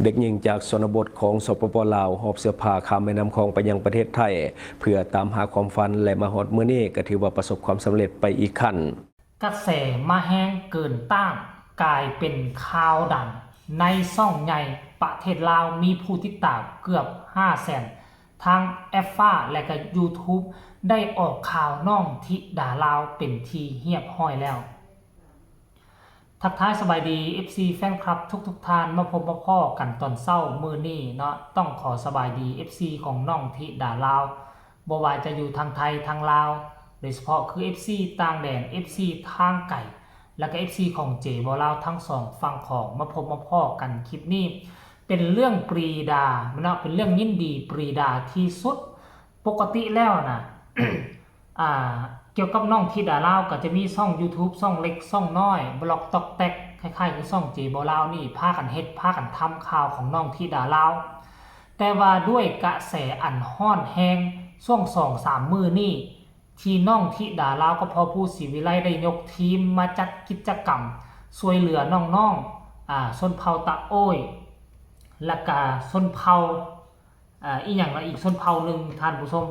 เด็กหญิงจากชนบทของสปป.ลาวหอบเสื้อผ้าข้ามแม่น้ำคลองไปยังประเทศไทยเพื่อตามหาความฝันและมาฮอดมื้อนี้ก็ถือว่าประสบความสำเร็จไปอีกขั้นกระแสมาแห้งเกินต้านกลายเป็นข่าวดังในช่องใหญ่ประเทศลาวมีผู้ติดตามเกือบ 500,000 ทางแอฟฟ้าและก็ YouTube ได้ออกข่าวน้องธิดาลาวเป็นทีเรียบร้อยแล้วทักทายสบายดี FC แฟนคลับทุกท่านมาพบมาพ้อกันตอนเช้ามื้อนี้เนาะต้องขอสบายดี FC ของน้องธิดาลาวบ่ว่าจะอยู่ทางไทยทางลาวโดยเฉพาะคือ FC ต่างแดน FC ทางไกลแล้วก็ FC ของเจบ่ลาวทั้งสองฝั่งของมาพบมาพ้อกันคลิปนี้เป็นเรื่องปรีดาเนาะเป็นเรื่องยินดีปรีดาที่สุดปกติแล้วนะ เกี่ยวกับน้องธิดาลาวก็จะมีช่อง YouTube ช่องเล็กช่องน้อยบล็อกตอกแตกคล้ายๆคือช่องเจบ่ลาวนี่พากันเฮ็ดพากันทำข่าวของน้องธิดาลาวแต่ว่าด้วยกระแสอันฮ้อนแฮงช่วง 2-3 มื้อนี้ที่น้องธิดาลาวก็พอผู้ศรีวิไลได้ยกทีมมาจัดกิจกรรมช่วยเหลือน้องๆชนเผ่าตะโอ้ยและก็ชนเผ่าอีหยังละอีกชนเผ่านึงท่านผู้ชม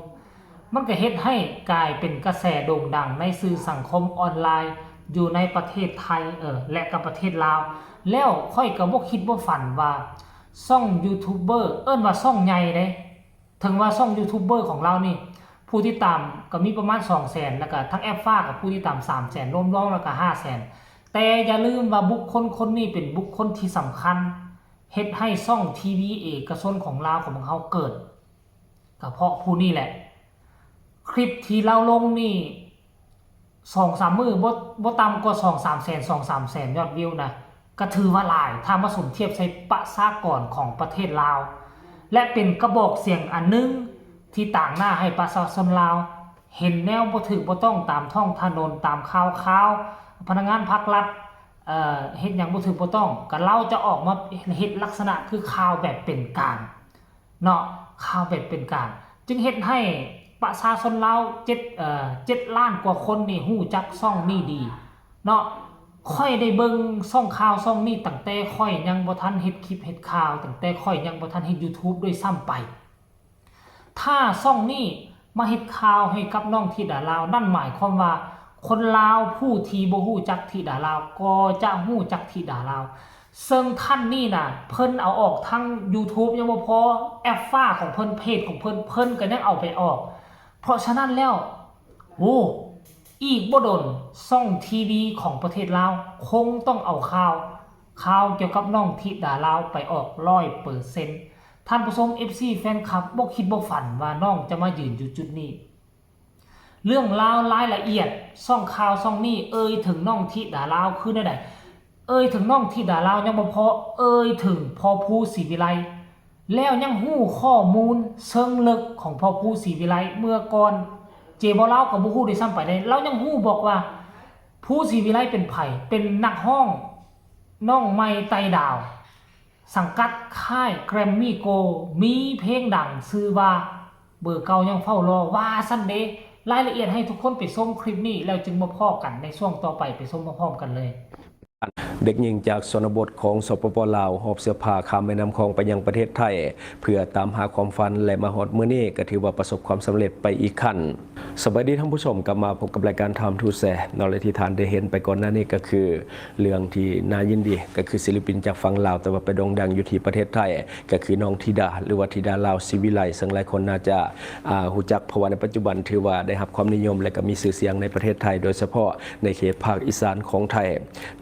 มันก็เฮ็ดให้กลายเป็นกระแสโด่งดังในสื่อสังคมออนไลน์อยู่ในประเทศไทยและก็ประเทศลาวแล้วค่อยก็บ่คิดบ่ฝันว่าช่องยูทูบเบอร์ว่าช่องใหญ่เด้ถึงว่าช่องยูทูบเบอร์ของเรานี่ผู้ที่ตามก็มีประมาณ 200,000 แล้วก็ทั้งแอปฟ้ากับผู้ที่ตาม 300,000 รวมๆแล้วก็ 500,000 แต่อย่าลืมว่าบุคคลคนนี้เป็นบุคคลที่สำคัญเฮ็ดให้ช่องทีวีเอกชนของลาวของเขาเกิดก็เพราะผู้นี้แหละคลิปที่เราลงนี่ 2-3 มื้อบ่ต่ำกว่า 2-3 แสน 2-3 แสนยอดวิวนะก็ถือว่าหลายถ้ามาสมเทียบใช้ประชากรของประเทศลาวและเป็นกระบอกเสียงอันนึงที่ต่างหน้าให้ประชาชนลาวเห็นแนวบ่ถูกบ่ต้องตามท้องถนนตามข่าวพนักงานภาครัฐเฮ็ดหยังบ่ถูกบ่ต้องก็เราจะออกมาเฮ็ดลักษณะคือข่าวแบบเป็นกลางเนาะข่าวแบบเป็นกลางจึงเฮ็ดให้ประชาชนลาว7 ล้านกว่าคนนี่ฮู้จักช่องนี้ดีเนาะค่อยได้เบิ่งช่องข่าวช่องนี้ตั้งแต่ค่อยยังบ่ทันเฮ็ดคลิปเฮ็ดข่าวตั้งแต่ค่อยยังบ่ทันเฮ็ด YouTube ด้วยซ้ำไปถ้าช่องนี้มาเฮ็ดข่าวให้กับน้องธิดาลาวนั่นหมายความว่าคนลาวผู้ที่บ่ฮู้จักธิดาลาวก็จะฮู้จักธิดาลาวซึ่งท่านนี่น่ะเพิ่นเอาออกทั้ง YouTube ยังบ่พอแอปฟ้าของเพิ่นเพจของเพิ่นก็ยังเอาไปออกเพราะฉะนั้นแล้วอีกบ่ดนช่องทีวีของประเทศลาวคงต้องเอาข่าวเกี่ยวกับน้องธิดาลาวไปออก 100% ท่านผู้ชม FC แฟนคลับบ่คิดบ่ฝันว่าน้องจะมายืนอยู่จุดนี้เรื่องราวรายละเอียดช่องข่าวช่องนี้ถึงน้องธิดาลาวคือได้ถึงน้องธิดาลาวยังบ่พอถึงพ่อผู้ศรีวิไลแล้วยังฮู้ข้อมูลเชิงลึกของพ่อผู้ศรีวิไลเมื่อก่อนเจบ่ลาวก็บ่ฮู้ได้ซ้ำไปได้เรายังฮู้บอกว่าผู้ศรีวิไลเป็นไผเป็นนักร้องน้องใหม่ไต่ดาวสังกัดค่ายแกรมมี่โกมีเพลงดังชื่อว่าเบอร์เก่ายังเฝ้ารอว่าซั่นเด้รายละเอียดให้ทุกคนไปชมคลิปนี้แล้วจึงมาพ้อกันในช่วงต่อไปชมพร้อมๆกันเลยเด็กหญิงจากชนบทของสปป.ลาวหอบเสื้อผ้าข้ามแม่น้ำคลองไปยังประเทศไทยเพื่อตามหาความฝันและมาฮอดมื้อนี้ก็ถือว่าประสบความสำเร็จไปอีกขั้นสวัสดีท่านผู้ชมกลับมาพบกับรายการ Time to Share นอกจากที่ท่านได้เห็นไปก่อนหน้านี้ก็คือเรื่องที่น่ายินดีก็คือศิลปินจากฝั่งลาวแต่ว่าไปโด่งดังอยู่ที่ประเทศไทยก็คือน้องธิดาหรือว่าธิดาลาวศรีวิไลซึ่งหลายคนน่าจะรู้จักเพราะว่าในปัจจุบันถือว่าได้รับความนิยมและก็มีชื่อเสียงในประเทศไทยโดยเฉพาะในเขตภาคอีสานของไทย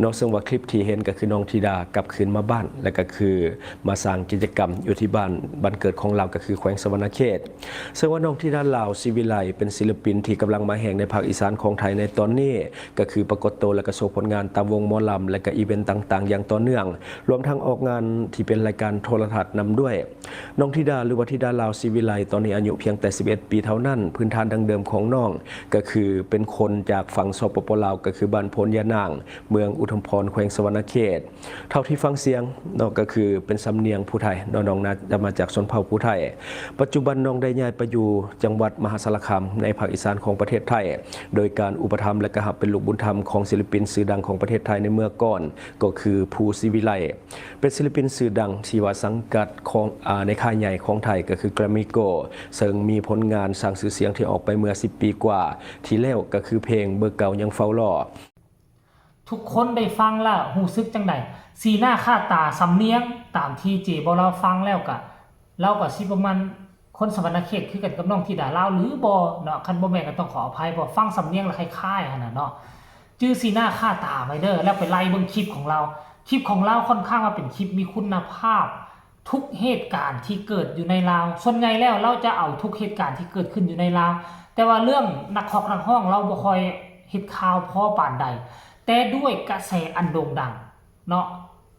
นอกจากว่าคลิปที่เห็นก็คือน้องธิดากลับคืนมาบ้านและก็คือมาสร้างกิจกรรมอยู่ที่บ้านเกิดของเราก็คือแขวงสวรรณเขตซึ่งว่าน้องธิดาลาวศรีวิไลเป็นศิลปินที่กำลังมาแห่งในภาคอีสานของไทยในตอนนี้ก็คือปรากฏตัวและก็โชว์ผลงานตามวงหมอลำและก็อีเวนต์ต่างๆอย่างต่อเนื่องรวมทั้งออกงานที่เป็นรายการโทรทัศน์นำด้วยน้องธิดาหรือว่าธิดาลาวศรีวิไลตอนนี้อายุเพียงแต่11 ปีเท่านั้นพื้นฐานดังเดิมของน้องก็คือเป็นคนจากฝั่งสปป.ลาวก็คือบ้านโพนยะนางเมืองอุทุมพ รแขวงสวรรณเขตเท่าที่ฟังเสียงน้องก็คือเป็นสำเนียงผู้ไทยน้องน่าจะมาจากชนเผ่าผู้ไทยปัจจุบันน้องได้ย้ายไปอยู่จังหวัดมหาสารคามในภาคอีสานของประเทศไทยโดยการอุปถัมภ์และก็หับเป็นลูกบุญธรรมของศิลปินชื่อดังของประเทศไทยในเมื่อก่อนก็คือภูศรีวิไลเป็นศิลปินชื่อดังที่ว่าสังกัดของในค่ายใหญ่ของไทยก็คือแกรมมี่โกซึ่งมีผลงานสร้างชื่อเสียงที่ออกไปเมื่อ10 ปีกว่าที่แล้วก็คือเพลงเบอร์เก่ายังเฝ้ารอทุกคนได้ฟังแล้วหูซึกจังไดสีหน้าค่าตาสำเนียงตามที่เจบ่เราฟังแล้วก็เราก็สิประมาณคนสวรรณเขตคือกันกับน้องธิดาลาวหรือบ่เนาะคันบ่แม่นก็ต้องขออภัยบ่ฟังสำเนียงแล้วคล้ายๆหั่นน่ะเนาะจื้อสีหน้าค่าตาไว้เด้อแล้วไปไล่เบิ่งคลิปของเราค่อนข้างว่าเป็นคลิปมีคุณภาพทุกเหตุการณ์ที่เกิดอยู่ในลาวส่วนใหญ่แล้วเราจะเอาทุกเหตุการณ์ที่เกิดขึ้นอยู่ในลาวแต่ว่าเรื่องนักนักห้องเราบ่ค่อยเฮ็ดข่าวพอปานใดแต่ด้วยกระแสอันโด่งดังเนาะ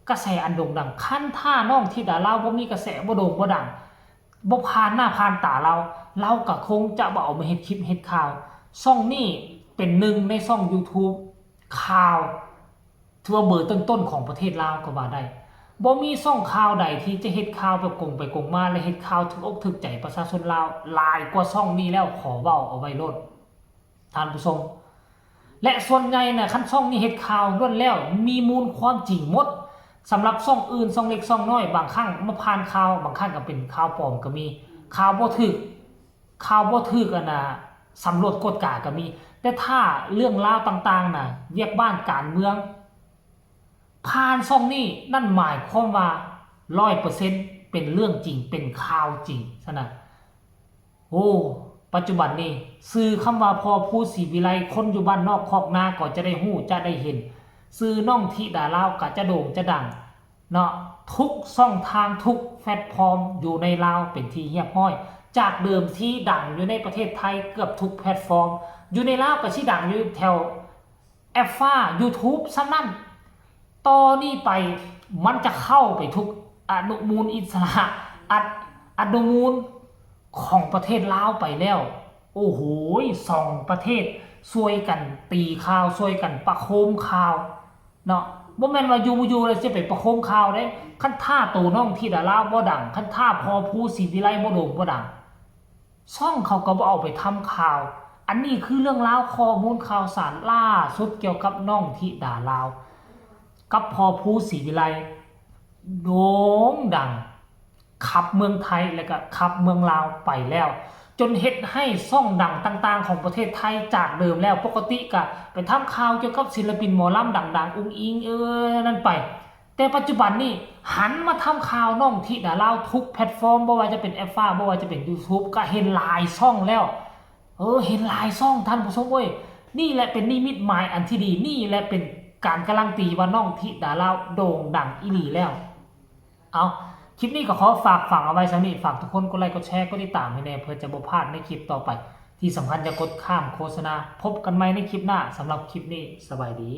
กระแสอันโด่งดังคันท่าน้องธิดาลาวบ่มีกระแสบ่โด่งบ่ดังบ่ผ่านหน้าผ่านตาเราก็คงจะบ่เอามาเฮ็ดคลิปเฮ็ดข่าวช่องนี้เป็นหนึ่งในช่อง YouTube ข่าวถือว่าเบอร์ต้นๆของประเทศลาวก็ว่าได้บ่มีช่องข่าวใดที่จะเฮ็ดข่าวแบบกงไปกงมาและเฮ็ดข่าวถึกอกถึกใจประชาชนลาวหลายกว่าช่องนี้แล้วขอเว้าเอาไว้โลดท่านผู้ชมและส่วนใหญ่น่ะคันช่องนี้เฮ็ดข่าวล้วนแล้วมีมูลความจริงหมดสำหรับช่องอื่นช่องเล็กช่องน้อยบางครั้งมาผ่านข่าวบางครั้งก็เป็นข่าวปลอมก็มีข่าวบ่ถึกอันน่ะสำรวจกฎกาก็มีแต่ถ้าเรื่องราวต่างๆน่ะเรียกบ้านการเมืองผ่านช่องนี้นั่นหมายความว่า 100% เป็นเรื่องจริงเป็นข่าวจริงซะนะโอ้ปัจจุบันนี้สื่อคำว่าพอภูศรีวิไลคนอยู่บ้านนอกคอกนาก็จะได้ฮู้จะได้เห็นสื่อน้องธิดาลาวก็จะโด่งจะดังเนาะทุกช่องทางทุกแพลตฟอร์มอยู่ในลาวเป็นที่เฮียบห้อยจากเดิมที่ดังอยู่ในประเทศไทยเกือบทุกแพลตฟอร์มอยู่ในลาวก็สิดังอยู่แถวแอฟฟ้า YouTube ซ้ำนั่นตอนนี้ไปมันจะเข้าไปทุกอนุมูลอิสระอนุมูลของประเทศลาวไปแล้วโอ้โหสองประเทศช่วยกันตีข่าวช่วยกันประโคมข่าวเนาะบ่แม่นว่าอยู่แล้วจะไปประโคมข่าวเด้คันท่าโตน้องธิดาลาวบ่ดังคันท่าพอภูศรีวิไลบ่โด่งบ่ดังช่องเขาก็บ่เอาไปทำข่าวอันนี้คือเรื่องราวข้อมูลข่าวสารล่าสุดเกี่ยวกับน้องธิดาลาวกับพอภูศรีวิไลโด่งดังขับเมืองไทยแล้วก็ขับเมืองลาวไปแล้วจนเฮ็ดให้ช่องดังต่างๆของประเทศไทยจากเดิมแล้วปกติก็ไปทำข่าวเกี่ยวกับศิลปินหมอลำดังๆอุ้งอิงนั่นไปแต่ปัจจุบันนี้หันมาทำข่าวน้องธิดาลาวทุกแพลตฟอร์มบ่ว่าจะเป็นแอฟฟ้าบ่ว่าจะเป็น YouTube ก็เห็นหลายช่องแล้วเห็นหลายช่องท่านผู้ชมเว้ยนี่แหละเป็นนิมิตหมายอันที่ดีนี่แหละเป็นการการันตีว่าน้องธิดาลาวโด่งดังอีหลีแล้วเอาคลิปนี้ก็ขอฝากฝังเอาไว้สำนี้ฝากทุกคนกดไลค์กดแชร์กดติดตามให้แน่เพื่อจะบ่พลาดในคลิปต่อไปที่สำคัญอย่ากดข้ามโฆษณาพบกันใหม่ในคลิปหน้าสำหรับคลิปนี้สบายดี